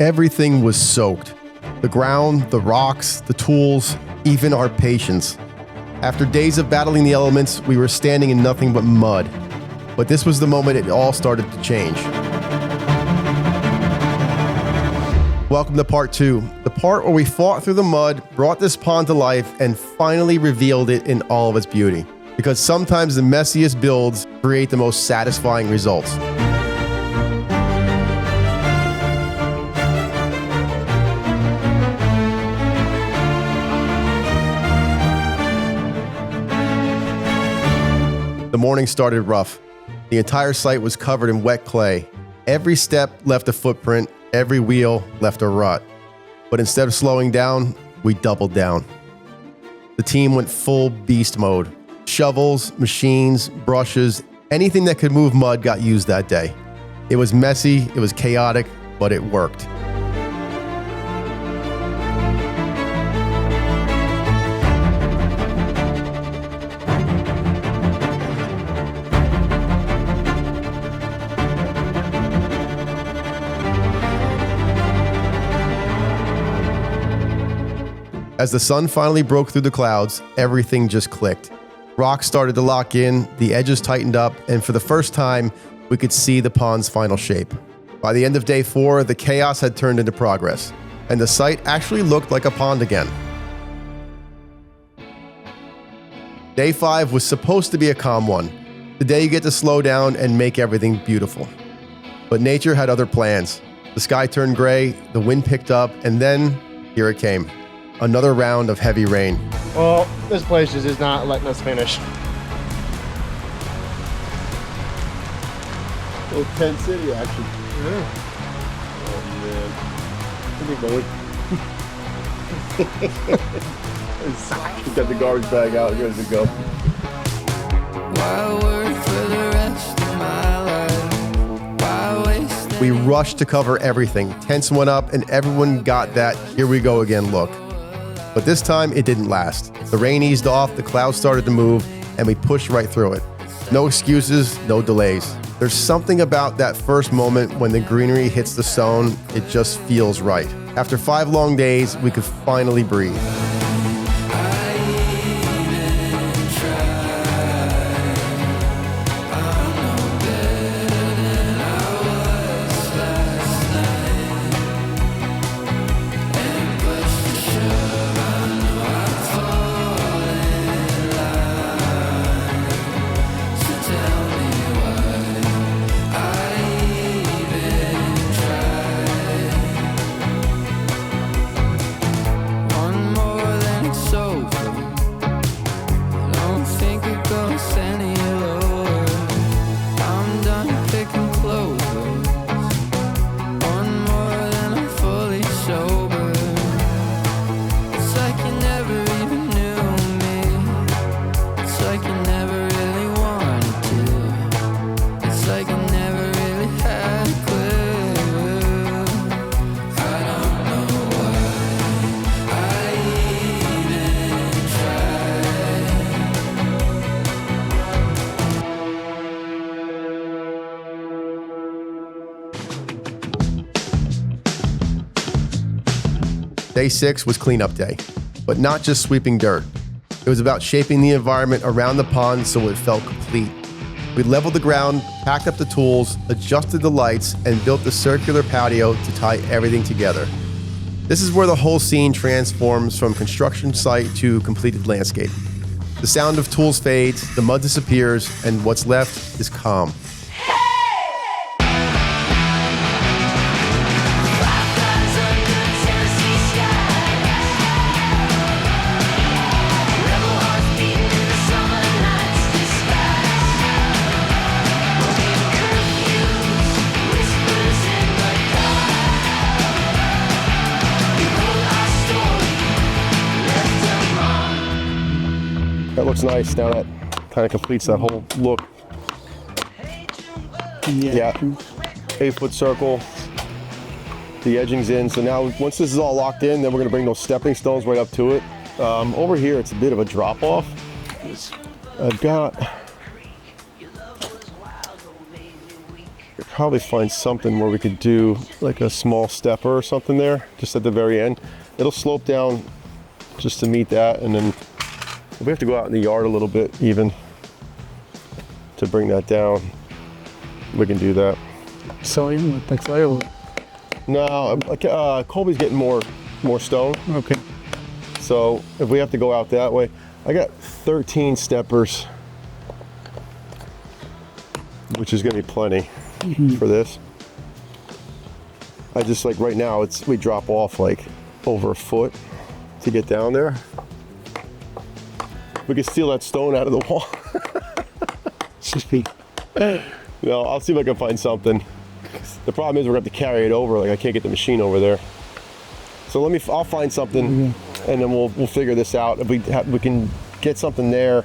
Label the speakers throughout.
Speaker 1: Everything was soaked. The ground, the rocks, the tools, even our patience. After days of battling the elements, we were standing in nothing but mud. But this was the moment it all started to change. Welcome to part 2, the part where we fought through the mud, brought this pond to life, and finally revealed it in all of its beauty. Because sometimes the messiest builds create the most satisfying results. The morning started rough. The entire site was covered in wet clay. Every step left a footprint, every wheel left a rut. But instead of slowing down, we doubled down. The team went full beast mode. Shovels, machines, brushes, anything that could move mud got used that day. It was messy, it was chaotic, but it worked. As the sun finally broke through the clouds, everything just clicked. Rocks started to lock in, the edges tightened up, and for the first time, we could see the pond's final shape. By the end of day 4, the chaos had turned into progress, and the site actually looked like a pond again. Day 5 was supposed to be a calm one, the day you get to slow down and make everything beautiful. But nature had other plans. The sky turned gray, the wind picked up, and then here it came. Another round of heavy rain.
Speaker 2: Well, this place is just not letting us finish.
Speaker 3: Well, Tent City, actually.
Speaker 2: Yeah.
Speaker 3: Oh, man. Got the garbage bag out, ready to go.
Speaker 1: We rushed to cover everything. Tents went up and everyone got that here we go again look. But this time, it didn't last. The rain eased off, the clouds started to move, and we pushed right through it. No excuses, no delays. There's something about that first moment when the greenery hits the stone, it just feels right. After 5 long days, we could finally breathe. Day 6 was cleanup day, but not just sweeping dirt. It was about shaping the environment around the pond so it felt complete. We leveled the ground, packed up the tools, adjusted the lights, and built the circular patio to tie everything together. This is where the whole scene transforms from construction site to completed landscape. The sound of tools fades, the mud disappears, and what's left is calm. That looks nice. Now that kind of completes that whole look. Yeah. 8-foot circle. The edging's in. So now once this is all locked in, then we're going to bring those stepping stones right up to it. Over here, it's a bit of a drop off. I've got probably find something where we could do like a small stepper or something there, just at the very end. It'll slope down just to meet that, and then we have to go out in the yard a little bit even to bring that down. We can do that.
Speaker 4: Soil, like soil.
Speaker 1: No, Colby's getting more stone.
Speaker 4: Okay.
Speaker 1: So if we have to go out that way, I got 13 steppers, which is going to be plenty for this. I just like right now we drop off like over a foot to get down there. We can steal that stone out of the wall. No, I'll see if I can find something. The problem is we're going to have to carry it over. Like I can't get the machine over there. So I'll find something, and then we'll figure this out. If we can get something there,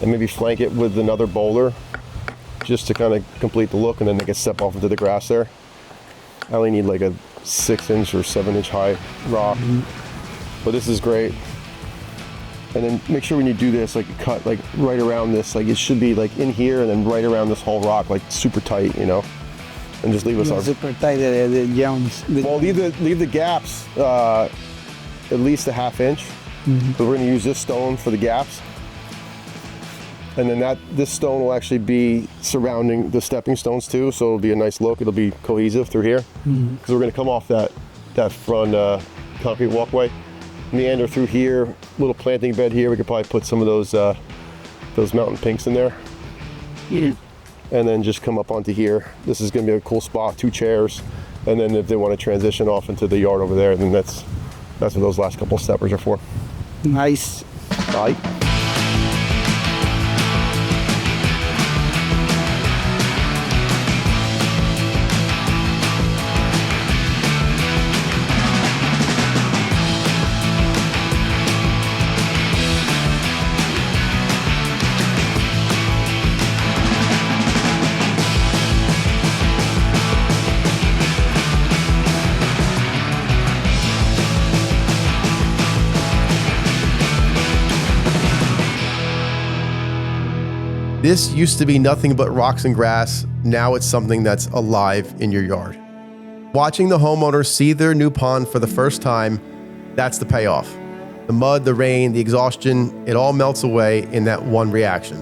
Speaker 1: and maybe flank it with another boulder, just to kind of complete the look, and then they can step off into the grass there. I only need like a 6-inch or 7-inch high rock, but this is great. And then make sure when you do this, like cut like right around this, like it should be like in here and then right around this whole rock, like super tight, you know. And just leave us our
Speaker 4: Super tight, the jounce.
Speaker 1: Well, leave the gaps at least a 1/2 inch. But we're going to use this stone for the gaps, and then this stone will actually be surrounding the stepping stones too, so it'll be a nice look. It'll be cohesive through here because we're going to come off that front concrete walkway, meander through here, little planting bed here. We could probably put some of those mountain pinks in there.
Speaker 4: Yeah.
Speaker 1: And then just come up onto here. This is going to be a cool spot, 2 chairs. And then if they want to transition off into the yard over there, then that's what those last couple steppers are for.
Speaker 4: Nice.
Speaker 1: All right. This used to be nothing but rocks and grass. Now it's something that's alive in your yard. Watching the homeowners see their new pond for the first time, that's the payoff. The mud, the rain, the exhaustion, it all melts away in that one reaction.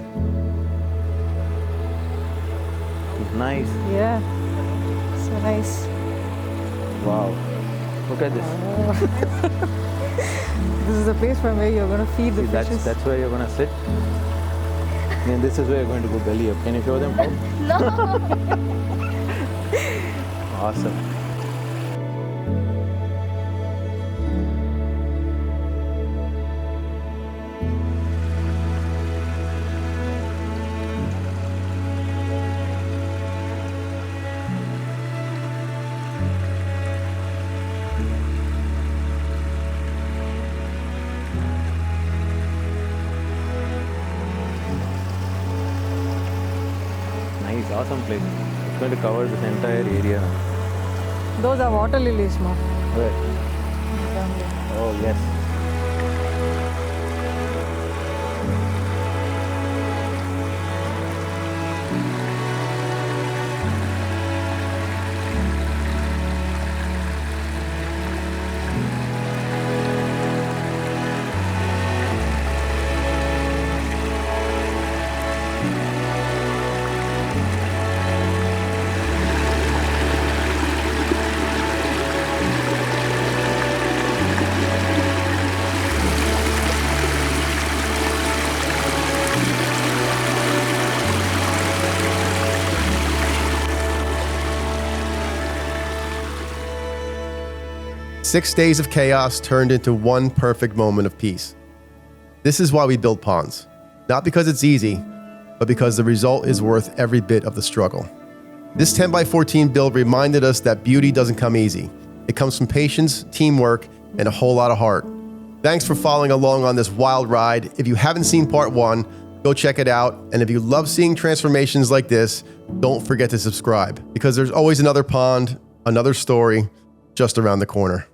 Speaker 5: Nice.
Speaker 6: Yeah, so nice.
Speaker 5: Wow. Look at this.
Speaker 6: This is the place from where you're going to feed the
Speaker 5: See,
Speaker 6: fishes.
Speaker 5: that's where you're gonna sit. And this is where you're going to go belly up. Can you show them how?
Speaker 6: No.
Speaker 5: Awesome. Nice, awesome place. It's going to cover this entire area now.
Speaker 6: Those are water lilies, Mom.
Speaker 5: Where?
Speaker 6: Down here.
Speaker 5: Oh, yes.
Speaker 1: Six days of chaos turned into one perfect moment of peace. This is why we build ponds. Not because it's easy, but because the result is worth every bit of the struggle. This 10 by 14 build reminded us that beauty doesn't come easy. It comes from patience, teamwork, and a whole lot of heart. Thanks for following along on this wild ride. If you haven't seen part 1, go check it out. And if you love seeing transformations like this, don't forget to subscribe, because there's always another pond, another story just around the corner.